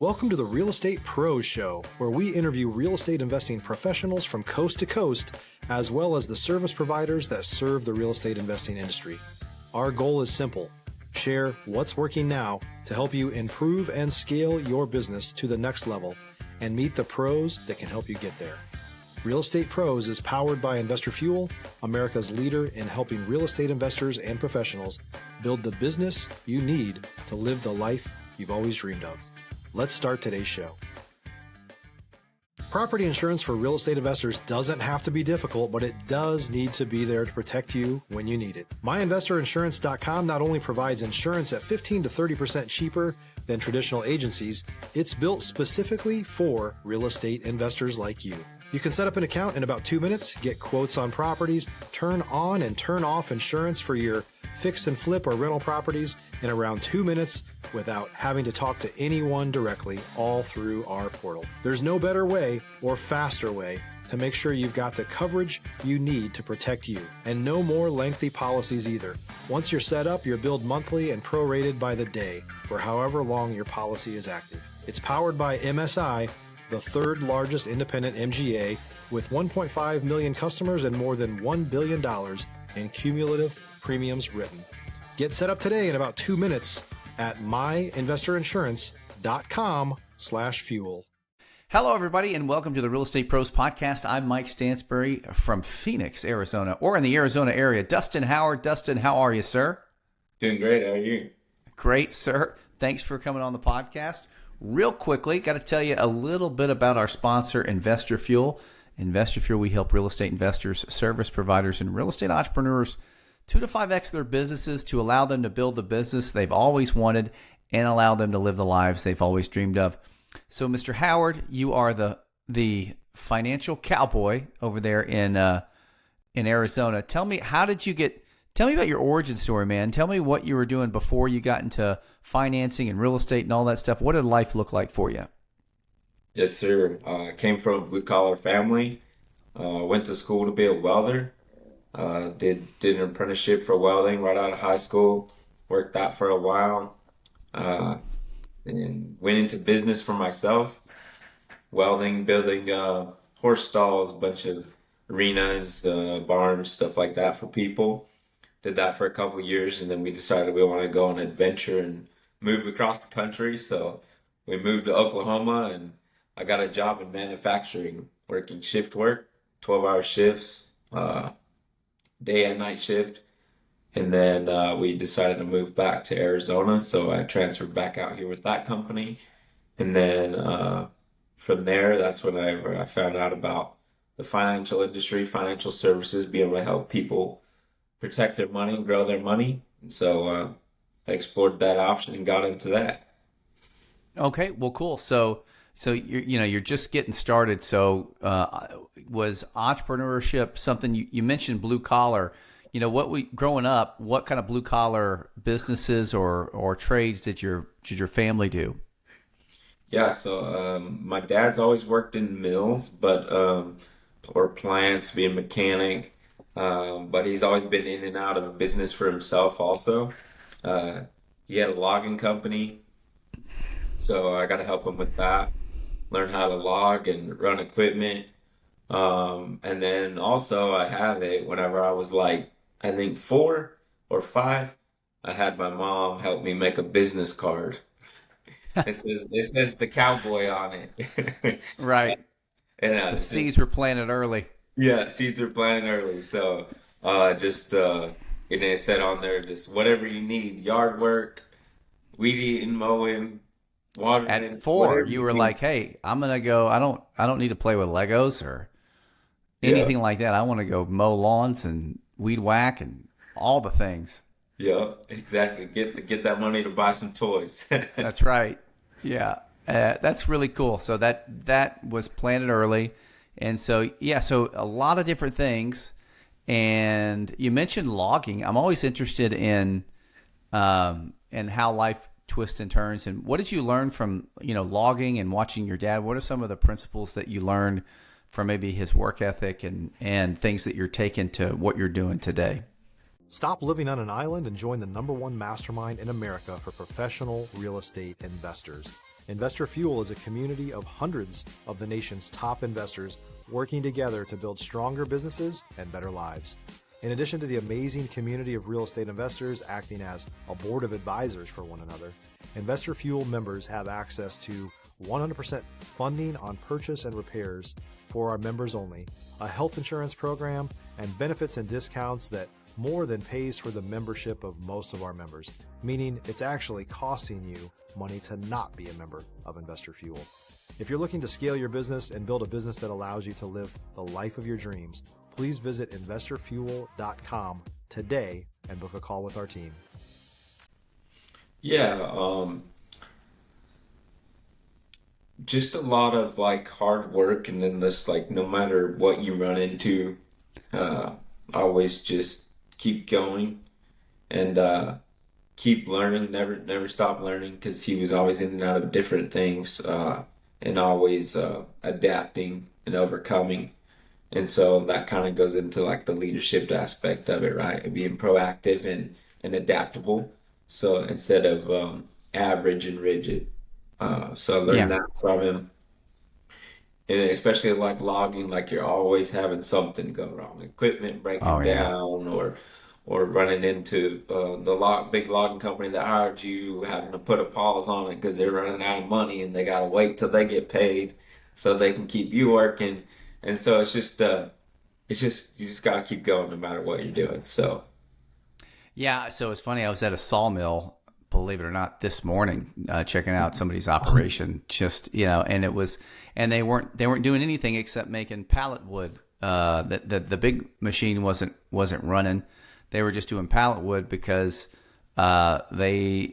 Welcome to the Real Estate Pros Show, where we interview real estate investing professionals from coast to coast, as well as the service providers that serve the real estate investing industry. Our goal is simple: share what's working now to help you improve and scale your business to the next level and meet the pros that can help you get there. Real Estate Pros is powered by Investor Fuel, America's leader in helping real estate investors and professionals build the business you need to live the life you've always dreamed of. Let's start today's show. Property insurance for real estate investors doesn't have to be difficult, but it does need to be there to protect you when you need it. MyInvestorInsurance.com not only provides insurance at 15 to 30% cheaper than traditional agencies, it's built specifically for real estate investors like you. You can set up an account in about 2 minutes, get quotes on properties, turn on and turn off insurance for your fix and flip or rental properties in around 2 minutes without having to talk to anyone directly, all through our portal. There's no better way or faster way to make sure you've got the coverage you need to protect you, and no more lengthy policies either. Once you're set up, you're billed monthly and prorated by the day for however long your policy is active. It's powered by MSI, the third largest independent MGA, with 1.5 million customers and more than $1 billion in cumulative premiums written. Get set up today in about 2 minutes at myinvestorinsurance.com/fuel. Hello, everybody, and welcome to the Real Estate Pros Podcast. I'm Mike Stansbury from Phoenix, Arizona, or in the Arizona area. Dustyn Howard. Dustyn, how are you, sir? Doing great. How are you? Great, sir. Thanks for coming on the podcast. Real quickly, got to tell you a little bit about our sponsor, Investor Fuel. Investor Fuel, we help real estate investors, service providers, and real estate entrepreneurs 2 to 5x their businesses to allow them to build the business they've always wanted and allow them to live the lives they've always dreamed of. So, Mr. Howard, you are the financial cowboy over there in Arizona. Tell me about your origin story, man. Tell me what you were doing before you got into financing and real estate and all that stuff. What did life look like for you? Yes, sir. I came from a blue-collar family. Went to school to be a welder. Did an apprenticeship for welding right out of high school. Worked that for a while. And went into business for myself. Welding, building horse stalls, a bunch of arenas, barns, stuff like that for people. Did that for a couple of years, and then we decided we want to go on an adventure and move across the country. So we moved to Oklahoma, and I got a job in manufacturing, working shift work, 12-hour shifts, day and night shift. And then we decided to move back to Arizona, so I transferred back out here with that company. And then from there, that's when I found out about the financial industry, financial services, being able to help people protect their money and grow their money. And so I explored that option and got into that. Okay, well, cool. So you're just getting started. So was entrepreneurship something you mentioned blue collar? Growing up, what kind of blue collar businesses or trades did your family do? Yeah, so my dad's always worked in mills, or plants, being a mechanic. But he's always been in and out of business for himself also. He had a logging company, so I got to help him with that, learn how to log and run equipment. And then also I had it whenever I was like, I think 4 or 5, I had my mom help me make a business card. It says the cowboy on it. Right. And the seeds were planted early. Yeah, seeds are planted early. So it said on there, just whatever you need, yard work, weed eating, mowing, watering. At 4, you were like, hey, I'm going to go, I don't need to play with Legos or anything like that. I want to go mow lawns and weed whack and all the things. Yeah, exactly. Get that money to buy some toys. That's right. Yeah. That's really cool. So that was planted early. And so, so a lot of different things. And you mentioned logging. I'm always interested in how life twists and turns. And what did you learn from, logging and watching your dad? What are some of the principles that you learned from maybe his work ethic and things that you're taking to what you're doing today? Stop living on an island and join the #1 mastermind in America for professional real estate investors. Investor Fuel is a community of hundreds of the nation's top investors working together to build stronger businesses and better lives. In addition to the amazing community of real estate investors acting as a board of advisors for one another, Investor Fuel members have access to 100% funding on purchase and repairs for our members only, a health insurance program, and benefits and discounts that more than pays for the membership of most of our members, meaning it's actually costing you money to not be a member of Investor Fuel. If you're looking to scale your business and build a business that allows you to live the life of your dreams, please visit investorfuel.com today and book a call with our team. Yeah, just a lot of like hard work, and then this like no matter what you run into, always just keep going and keep learning, never stop learning, because he was always in and out of different things, and always adapting and overcoming. And so that kind of goes into like the leadership aspect of it, right? Being proactive and adaptable. So instead of average and rigid. So I learned that from him. And especially like logging, like you're always having something go wrong. Equipment breaking down, or running into the big logging company that hired you, having to put a pause on it because they're running out of money and they got to wait till they get paid so they can keep you working. And so it's just you just got to keep going no matter what you're doing. So yeah, so it's funny. I was at a sawmill, believe it or not, this morning, checking out somebody's operation. Just and they weren't doing anything except making pallet wood. The big machine wasn't running. They were just doing pallet wood because the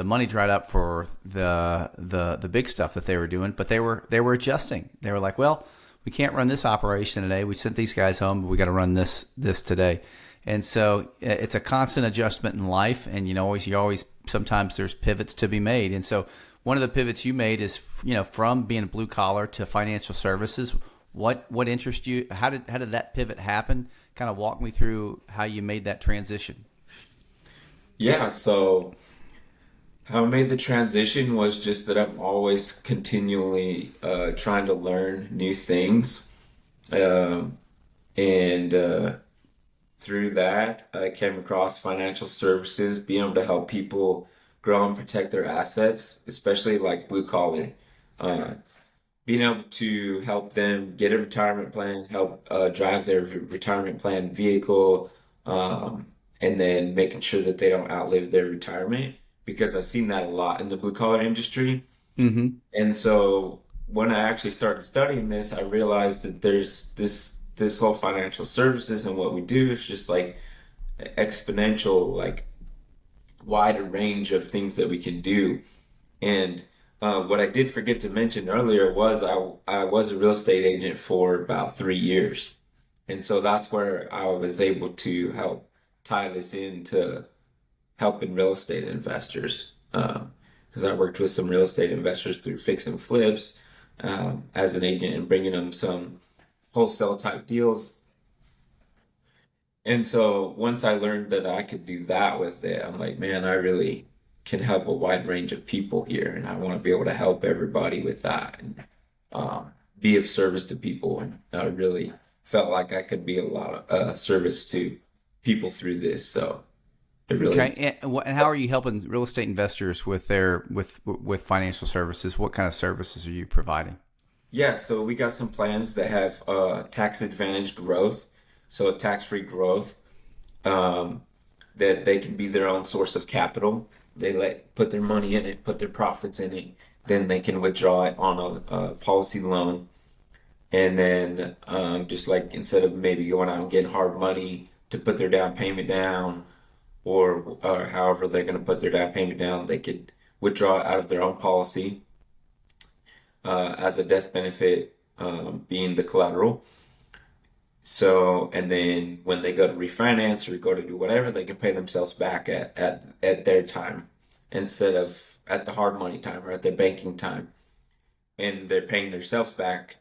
money dried up for the big stuff that they were doing. But they were adjusting. They were like, well, we can't run this operation today. We sent these guys home, but we got to run this today. And so it's a constant adjustment in life, and you always sometimes there's pivots to be made. And so one of the pivots you made is from being blue collar to financial services. What interests you? How did that pivot happen? Kind of walk me through how you made that transition. yeah, so how I made the transition was just that I'm always continually trying to learn new things, and through that, I came across financial services, being able to help people grow and protect their assets, especially like blue collar. Uh, Being able to help them get a retirement plan, help drive their retirement plan vehicle, and then making sure that they don't outlive their retirement, because I've seen that a lot in the blue collar industry. Mm-hmm. And so when I actually started studying this, I realized that there's this whole financial services, and what we do is just like exponential, like wider range of things that we can do. And what I did forget to mention earlier was I was a real estate agent for about 3 years. And so that's where I was able to help tie this into helping real estate investors. Because I worked with some real estate investors through fix and flips as an agent, and bringing them some wholesale type deals. And so once I learned that I could do that with it, I'm like, man, I really can help a wide range of people here, and I want to be able to help everybody with that, and be of service to people. And I really felt like I could be a lot of service to people through this. So it really Okay, and how are you helping real estate investors with their with financial services? What kind of services are you providing? Yeah, so we got some plans that have tax advantage growth, so tax-free growth, that they can be their own source of capital. They put their money in it, put their profits in it, then they can withdraw it on a policy loan. And then just like instead of maybe going out and getting hard money to put their down payment down, or however they're going to put their down payment down, they could withdraw it out of their own policy as a death benefit, being the collateral. So, and then when they go to refinance or go to do whatever, they can pay themselves back at their time, instead of at the hard money time or at their banking time. And they're paying themselves back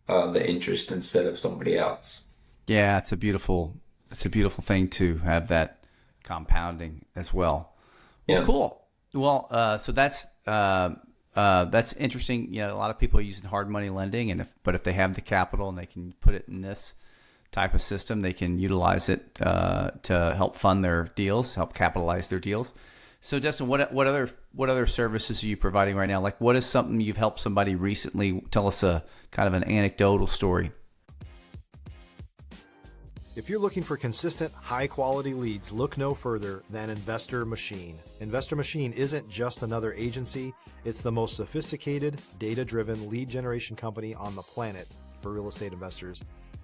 the interest instead of somebody else. Yeah, it's a beautiful thing to have that compounding as well. Well, Yeah. cool. Well, so that's that's interesting. You know, a lot of people are using hard money lending, but if they have the capital and they can put it in this type of system, they can utilize it to help fund their deals, help capitalize their deals. So, Dustyn, what other services are you providing right now? Like, what is something you've helped somebody recently? Tell us a kind of an anecdotal story. If you're looking for consistent, high-quality leads, look no further than Investor Machine. Investor Machine isn't just another agency. It's the most sophisticated, data-driven lead generation company on the planet for real estate investors,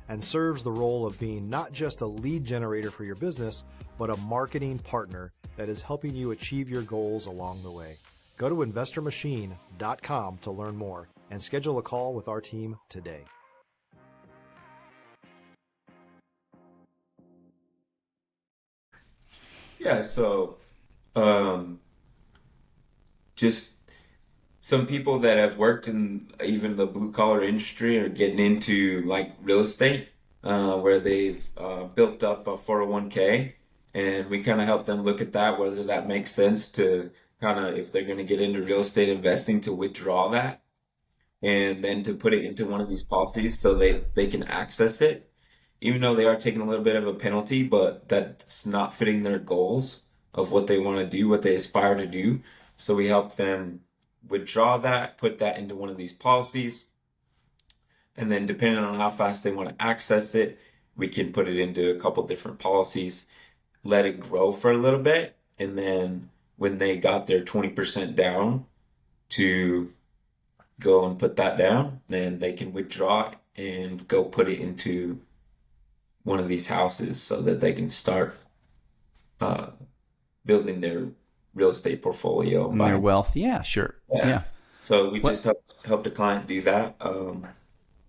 and serves the role of being not just a lead generator for your business, but a marketing partner that is helping you achieve your goals along the way. Go to investormachine.com to learn more and schedule a call with our team today. Yeah, so just some people that have worked in even the blue collar industry are getting into like real estate, where they've built up a 401k, and we kind of help them look at that, whether that makes sense to kind of, if they're going to get into real estate investing, to withdraw that and then to put it into one of these policies so they can access it, even though they are taking a little bit of a penalty, but that's not fitting their goals of what they want to do, what they aspire to do. So we help them withdraw that, put that into one of these policies, and then depending on how fast they want to access it, we can put it into a couple different policies, let it grow for a little bit, and then when they got their 20% down to go and put that down, then they can withdraw it and go put it into one of these houses so that they can start building their real estate portfolio And their wealth. Yeah, sure. Yeah. So we just helped the client do that,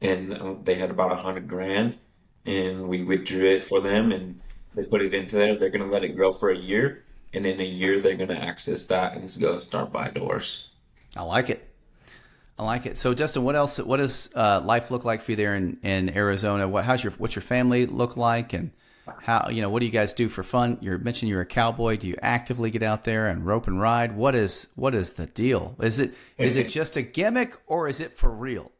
and they had about $100,000, and we withdrew it for them, and they put it into there. They're going to let it grow for a year, and in a year they're going to access that and go start buying doors. I like it. So, Dustyn, what else? What does life look like for you there in Arizona? What's your family look like, and how, what do you guys do for fun? You mentioned you're a cowboy. Do you actively get out there and rope and ride? What is the deal? Is it just a gimmick, or is it for real?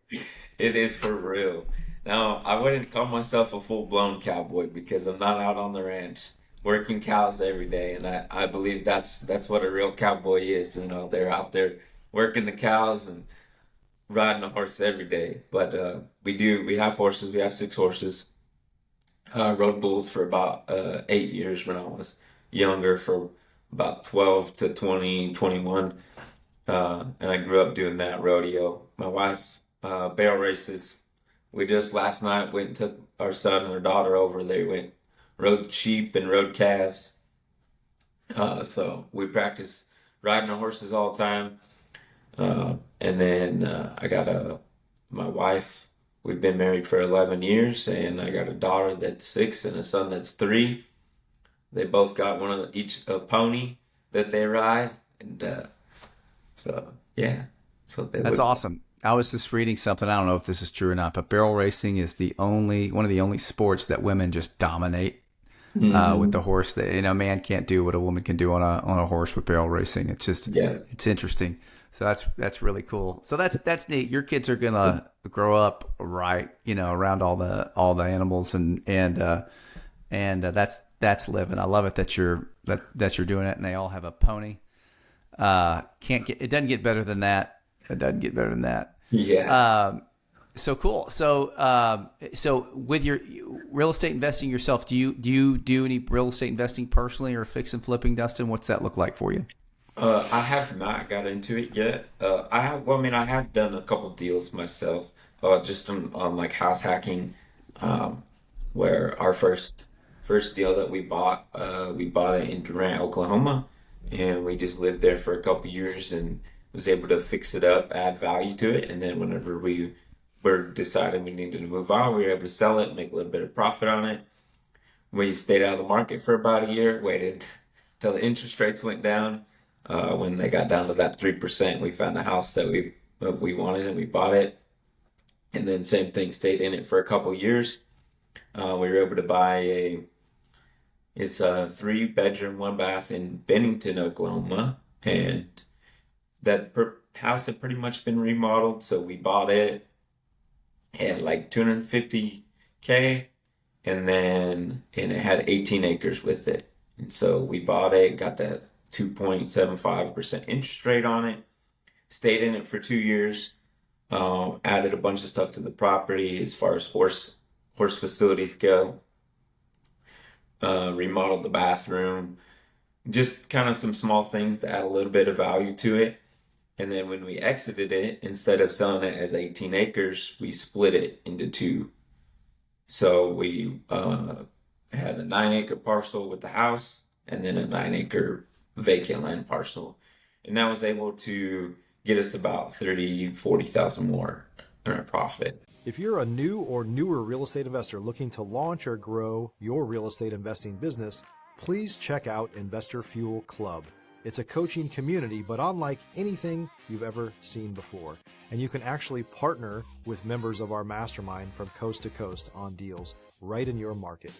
It is for real. Now, I wouldn't call myself a full-blown cowboy because I'm not out on the ranch working cows every day, and I believe that's what a real cowboy is. They're out there working the cows and riding a horse every day. But we have horses. We have 6 horses. Rode bulls for about 8 years when I was younger, for about 12 to 20, 21. And I grew up doing that rodeo. My wife barrel races. We just last night went and took our son and our daughter over. They rode sheep and rode calves. So we practice riding our horses all the time. And then I got my wife. We've been married for 11 years, and I got a daughter that's 6 and a son that's 3. They both got a pony that they ride, and so yeah. So that's awesome. I was just reading something. I don't know if this is true or not, but barrel racing is one of the only sports that women just dominate with the horse. That a man can't do what a woman can do on a horse with barrel racing. It's just It's interesting. So that's really cool. So that's neat. Your kids are gonna grow up right, around all the animals and that's living. I love it that you're doing it, and they all have a pony. It doesn't get better than that. Yeah. So cool. So with your real estate investing yourself, do you do any real estate investing personally, or fix and flipping, Dustyn? What's that look like for you? I have not got into it yet. I have done a couple deals myself, just on like house hacking, where our first deal that we bought it in Durant, Oklahoma, and we just lived there for a couple years and was able to fix it up, add value to it, and then whenever we were deciding we needed to move on, we were able to sell it, make a little bit of profit on it. We stayed out of the market for about a year, waited till the interest rates went down. When they got down to that 3%, we found a house that we wanted, and we bought it. And then same thing, stayed in it for a couple years. We were able to buy it's a 3-bedroom, 1 bath in Bennington, Oklahoma. And that house had pretty much been remodeled, so we bought it at like 250K, and it had 18 acres with it. And so we bought it, got that 2.75% interest rate on it, stayed in it for 2 years, added a bunch of stuff to the property as far as horse facilities go, remodeled the bathroom, just kind of some small things to add a little bit of value to it. And then when we exited it, instead of selling it as 18 acres, we split it into two. So we had a 9-acre parcel with the house and then a 9-acre vacant land parcel. And that was able to get us about 40,000 more in our profit. If you're a new or newer real estate investor looking to launch or grow your real estate investing business, please check out Investor Fuel Club. It's a coaching community, but unlike anything you've ever seen before. And you can actually partner with members of our mastermind from coast to coast on deals right in your market.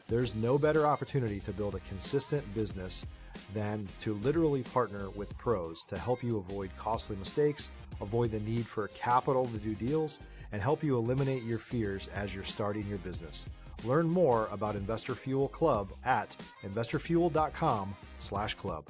There's no better opportunity to build a consistent business than to literally partner with pros to help you avoid costly mistakes, avoid the need for capital to do deals, and help you eliminate your fears as you're starting your business. Learn more about Investor Fuel Club at investorfuel.com/club.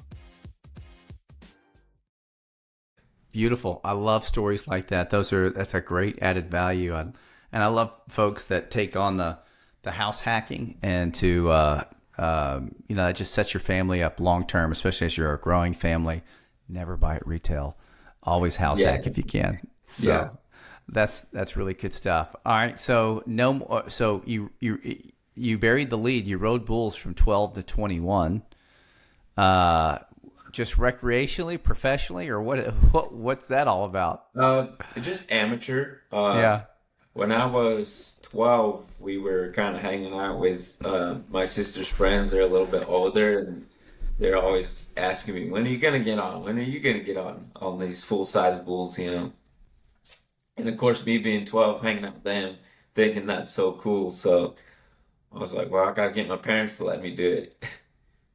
Beautiful. I love stories like that. That's a great added value. And I love folks that take on the house hacking and to, that just sets your family up long term, especially as you're a growing family. Never buy it retail. Always house hack if you can. So that's really good stuff. All right. So no more. So you buried the lead. You rode bulls from 12 to 21. Just recreationally, professionally, or what's that all about? Just amateur. Yeah. When I was 12, we were kind of hanging out with my sister's friends. They're a little bit older, and they're always asking me, "When are you gonna get on? When are you gonna get on these full-size bulls?" And of course, me being 12, hanging out with them, thinking that's so cool. So I was like, "Well, I gotta get my parents to let me do it."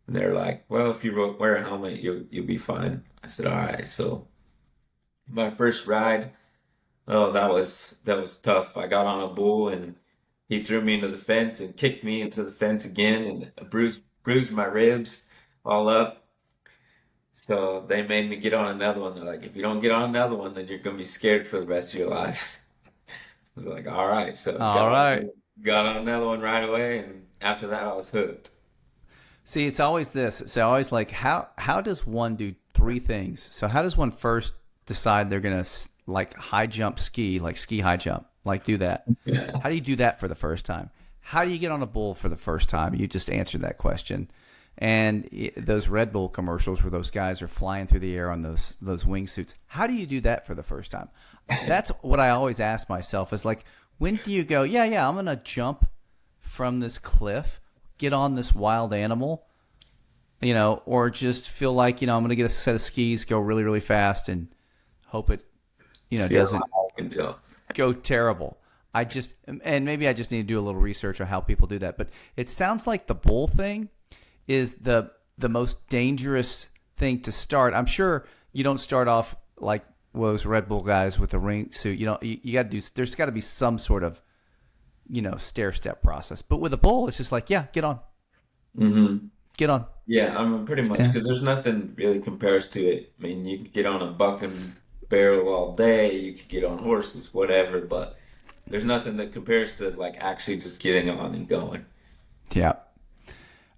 And they're like, "Well, if you wear a helmet, you'll be fine." I said, "All right." So my first ride, oh, that was tough. I got on a bull and he threw me into the fence and kicked me into the fence again, and bruised my ribs all up. So they made me get on another one. They're like, "If you don't get on another one, then you're gonna be scared for the rest of your life." I was like, "All right." So got on another one right away, and after that, I was hooked. See, it's always this. It's always like, how does one do three things? So how does one first decide they're going to like high jump ski, like ski high jump, like do that? Yeah. How do you do that for the first time? How do you get on a bull for the first time? You just answered that question. And those Red Bull commercials where those guys are flying through the air on those wingsuits. How do you do that for the first time? That's what I always ask myself is like, when do you go, I'm going to jump from this cliff, get on this wild animal, or just feel like, I'm going to get a set of skis, go really, really fast and hope it, doesn't go terrible. And maybe I just need to do a little research on how people do that. But it sounds like the bull thing is the most dangerous thing to start. I'm sure you don't start off like those Red Bull guys with the ring suit. You got to there's got to be some sort of, stair step process. But with a bull, it's just like, get on. Mm-hmm. Get on. Yeah, pretty much, because there's nothing really compares to it. I mean, you could get on a buck and barrel all day, you could get on horses, whatever, but there's nothing that compares to like actually just getting on and going. Yeah.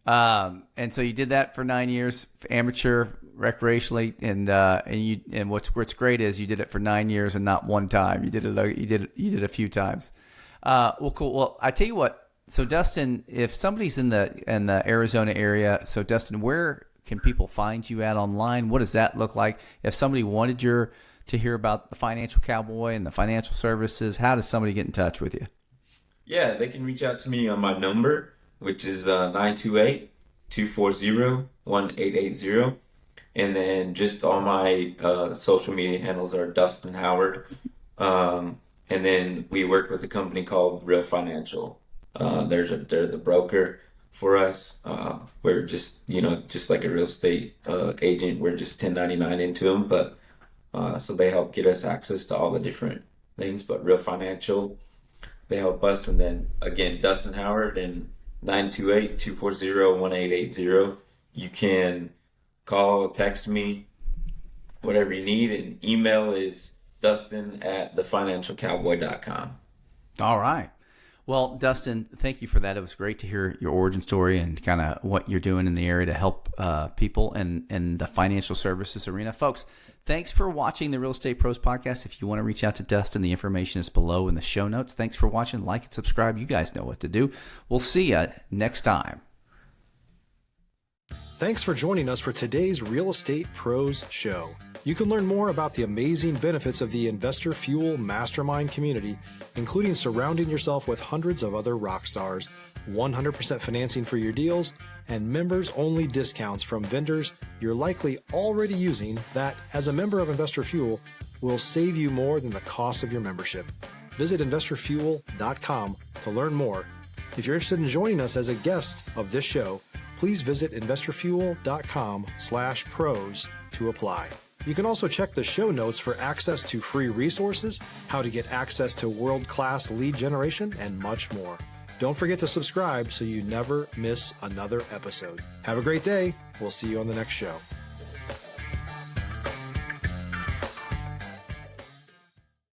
And so you did that for 9 years, amateur, recreationally, and what's great is you did it for 9 years and not one time. You did it a few times. Well, cool. Well, I tell you what. So Dustyn, if somebody's in the Arizona area, so Dustyn, where can people find you at online? What does that look like? If somebody wanted to hear about the Financial Cowboy and the financial services, how does somebody get in touch with you? Yeah, they can reach out to me on my number, which is 928-240-1880. And then just all my social media handles are Dustyn Howard. And then we work with a company called Real Financial. They're the broker for us. We're just like a real estate agent. We're just 1099 into them, but So they help get us access to all the different things, but Real Financial, they help us. And then again, Dustyn Howard and 928-240-1880. You can call, text me, whatever you need. And email is dustyn@thefinancialcowboy.com. All right. Well, Dustyn, thank you for that. It was great to hear your origin story and kind of what you're doing in the area to help people in the financial services arena. Folks, thanks for watching the Real Estate Pros Podcast. If you want to reach out to Dustyn, the information is below in the show notes. Thanks for watching. Like and subscribe. You guys know what to do. We'll see you next time. Thanks for joining us for today's Real Estate Pros Show. You can learn more about the amazing benefits of the Investor Fuel Mastermind community, including surrounding yourself with hundreds of other rock stars, 100% financing for your deals, and members-only discounts from vendors you're likely already using that, as a member of Investor Fuel, will save you more than the cost of your membership. Visit investorfuel.com to learn more. If you're interested in joining us as a guest of this show, please visit investorfuel.com/pros to apply. You can also check the show notes for access to free resources, how to get access to world-class lead generation, and much more. Don't forget to subscribe so you never miss another episode. Have a great day. We'll see you on the next show.